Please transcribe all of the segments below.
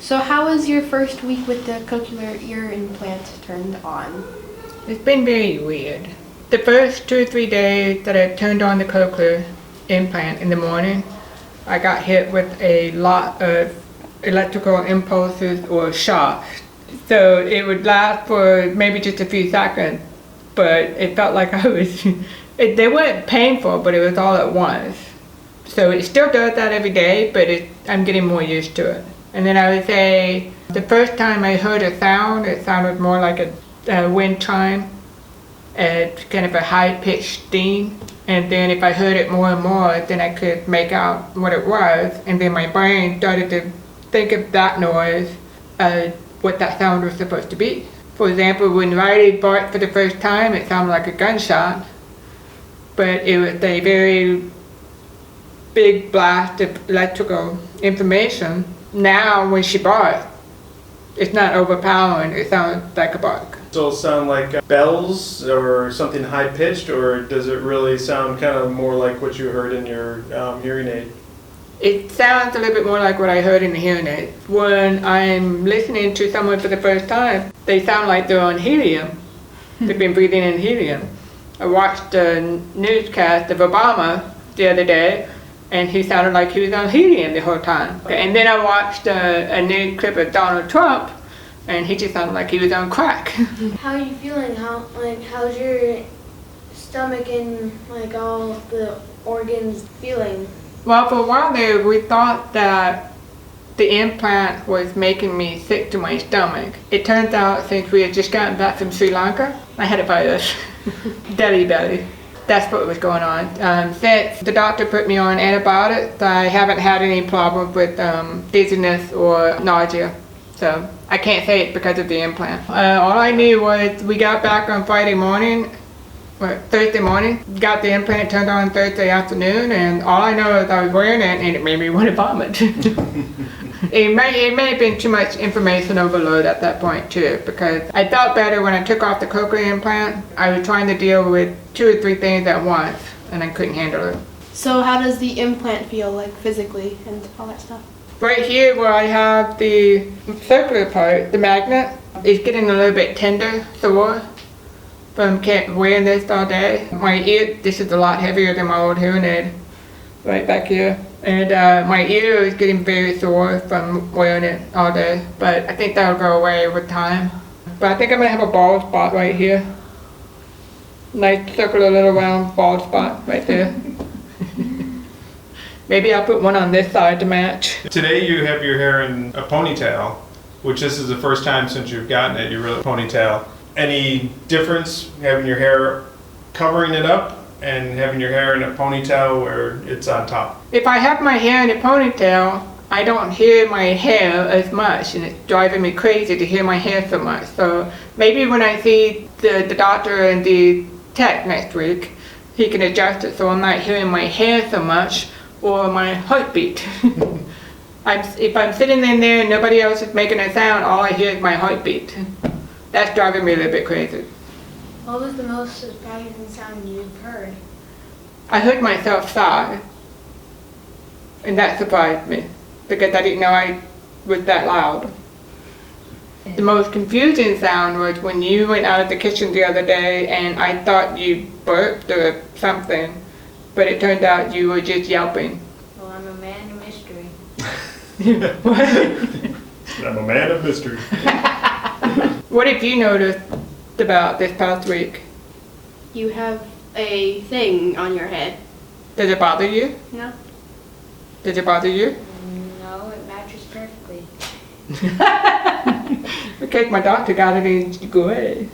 So how was your first week with the cochlear ear implant turned on? It's been very weird. The first 2 or 3 days that I turned on the cochlear implant in the morning, I got hit with a lot of electrical impulses or shocks. So it would last for maybe just a few seconds, but it felt like I was, they weren't painful, but it was all at once. So it still does that every day, but I'm getting more used to it. And then I would say the first time I heard a sound, it sounded more like a wind chime, kind of a high-pitched ding. And then if I heard it more and more, then I could make out what it was. And then my brain started to think of that noise, what that sound was supposed to be. For example, when Riley barked for the first time, it sounded like a gunshot, but it was a very big blast of electrical information. Now, when she barks, it's not overpowering, it sounds like a bark. So it'll sound like bells or something high-pitched, or does it really sound kind of more like what you heard in your hearing aid? It sounds a little bit more like what I heard in the hearing aid. When I'm listening to someone for the first time, they sound like they're on helium. They've been breathing in helium. I watched a newscast of Obama the other day, and he sounded like he was on helium the whole time. And then I watched a news clip of Donald Trump, and he just sounded like he was on crack. How are you feeling? How's your stomach and all the organs feeling? Well, for a while there, we thought that the implant was making me sick to my stomach. It turns out, since we had just gotten back from Sri Lanka, I had a virus, belly. That's what was going on. Since the doctor put me on antibiotics, I haven't had any problems with dizziness or nausea. So I can't say it's because of the implant. All I knew was we got back on Thursday morning, got the implant turned on Thursday afternoon, and all I know is I was wearing it and it made me want to vomit. It may have been too much information overload at that point too, because I felt better when I took off the cochlear implant. I was trying to deal with 2 or 3 things at once, and I couldn't handle it. So how does the implant feel, like physically and all that stuff? Right here where I have the circular part, the magnet, is getting a little bit tender, sore, from wearing this all day. My ear, this is a lot heavier than my old hearing aid, right back here. And my ear is getting very sore from wearing it all day, but I think that'll go away with time. But I think I'm gonna have a bald spot right here. Nice circular little round bald spot right there. Maybe I'll put one on this side to match. Today you have your hair in a ponytail, which this is the first time since you've gotten it, you really ponytail. Any difference having your hair covering it up and having your hair in a ponytail where it's on top? If I have my hair in a ponytail, I don't hear my hair as much, and it's driving me crazy to hear my hair so much. So maybe when I see the doctor and the tech next week, he can adjust it so I'm not hearing my hair so much or my heartbeat. If I'm sitting in there and nobody else is making a sound, all I hear is my heartbeat. That's driving me a little bit crazy. What was the most surprising sound you've heard? I heard myself sigh, and that surprised me because I didn't know I was that loud. The most confusing sound was when you went out of the kitchen the other day and I thought you burped or something, but it turned out you were just yelping. Well, I'm a man of mystery. What? I'm a man of mystery. What have you noticed about this past week? You have a thing on your head. Does it bother you? No. Does it bother you? No, it matches perfectly. Because my doctor got it in gray.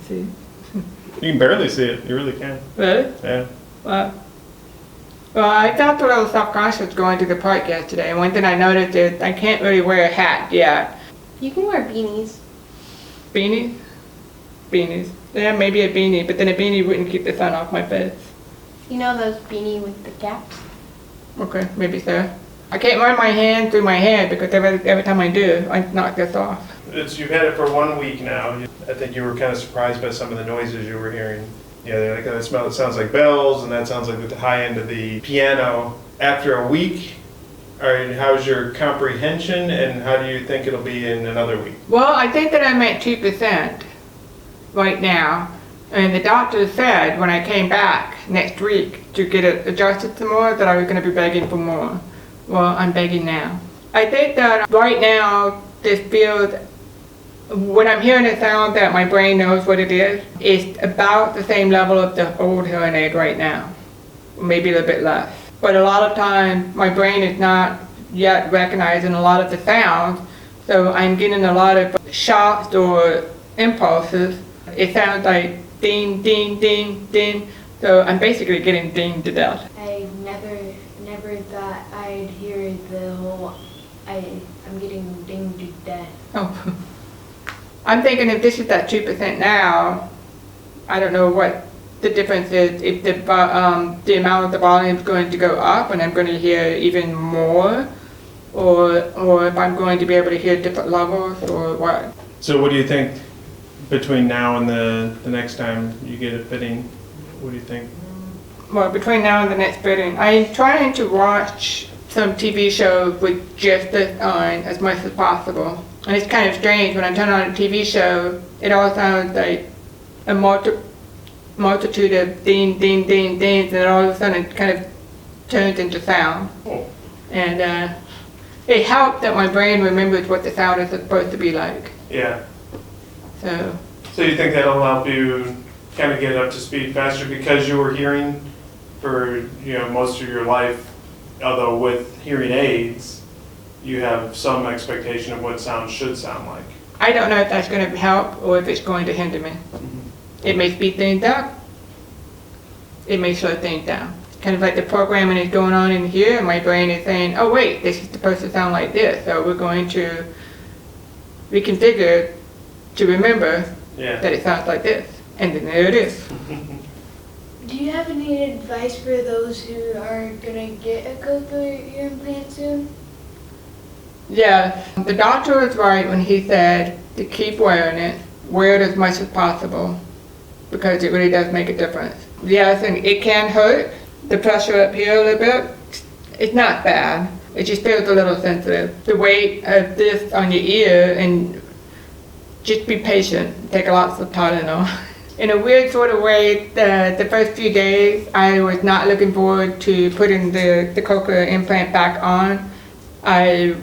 See? You can barely see it, you really can. Really? Yeah. Well, I felt a little self-conscious going to the park yesterday, and one thing I noticed is I can't really wear a hat yet. You can wear beanies. Beanies? Beanies. Yeah, maybe a beanie, but then a beanie wouldn't keep the sun off my face. You know those beanie with the caps? Okay, maybe so. I can't run my hand through my hair because every time I do, I knock this off. You've had it for 1 week now. I think you were kind of surprised by some of the noises you were hearing. Yeah, that smell. It sounds like bells, and that sounds like at the high end of the piano. After a week, All right, how's your comprehension, and how do you think it'll be in another week? Well, I think that I'm at 2% right now. And the doctor said when I came back next week to get it adjusted some more that I was going to be begging for more. Well, I'm begging now. I think that right now this feels, when I'm hearing a sound that my brain knows what it is, it's about the same level of the old hearing aid right now. Maybe a little bit less. But a lot of times my brain is not yet recognizing a lot of the sounds, so I'm getting a lot of shocks or impulses. It sounds like ding, ding, ding, ding. So I'm basically getting dinged to death. I never thought I'd hear the whole, I'm getting dinged to death. Oh. I'm thinking if this is at 2% now, I don't know what the difference is, if the amount of the volume is going to go up and I'm going to hear even more, or if I'm going to be able to hear different levels, or what. So what do you think between now and the next time you get a fitting? What do you think? Well, between now and the next fitting, I'm trying to watch some TV shows with just this on as much as possible. And it's kind of strange, when I turn on a TV show, it all sounds like a multitude of ding, ding, ding, dings, and then all of a sudden it kind of turns into sound. Oh. And it helps that my brain remembers what the sound is supposed to be like. Yeah. So You think that'll help you kind of get up to speed faster because you were hearing for most of your life, although with hearing aids, you have some expectation of what sound should sound like. I don't know if that's going to help or if it's going to hinder me. It may speed things up. It may slow things down. Kind of like the programming is going on in here, and my brain is saying, oh wait, this is supposed to sound like this, so we're going to reconfigure to remember that it sounds like this. And then there it is. Do you have any advice for those who are gonna get a cochlear ear implant soon? Yeah, the doctor was right when he said to keep wearing it, wear it as much as possible, because it really does make a difference. Yes, and it can hurt, the pressure up here a little bit. It's not bad, it just feels a little sensitive. The weight of this on your ear, and just be patient, take lots of Tylenol. In a weird sort of way, the first few days, I was not looking forward to putting the cochlear implant back on. I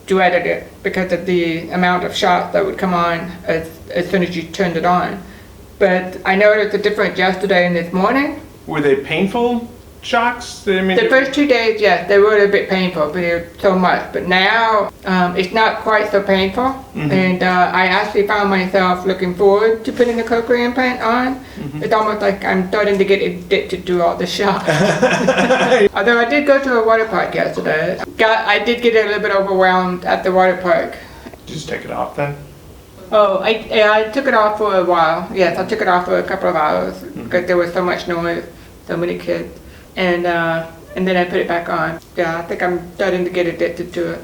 dreaded it because of the amount of shots that would come on as soon as you turned it on. But I noticed a difference yesterday and this morning. Were they painful shocks? The first 2 days, yes, they were a bit painful, but it was so much. But now, it's not quite so painful. And I actually found myself looking forward to putting the cochlear implant on. It's almost like I'm starting to get addicted to all the shocks. Although I did go to a water park yesterday. I did get a little bit overwhelmed at the water park. Just take it off then? Oh, I took it off for a while. Yes, I took it off for a couple of hours because there was so much noise, so many kids. And then I put it back on. Yeah, I think I'm starting to get addicted to it.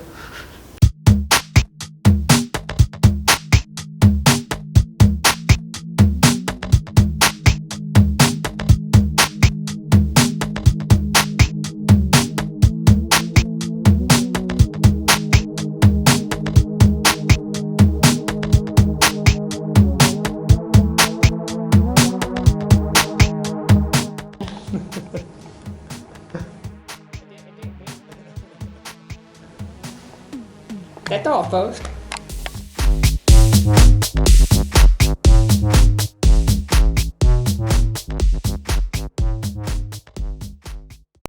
That's all, folks.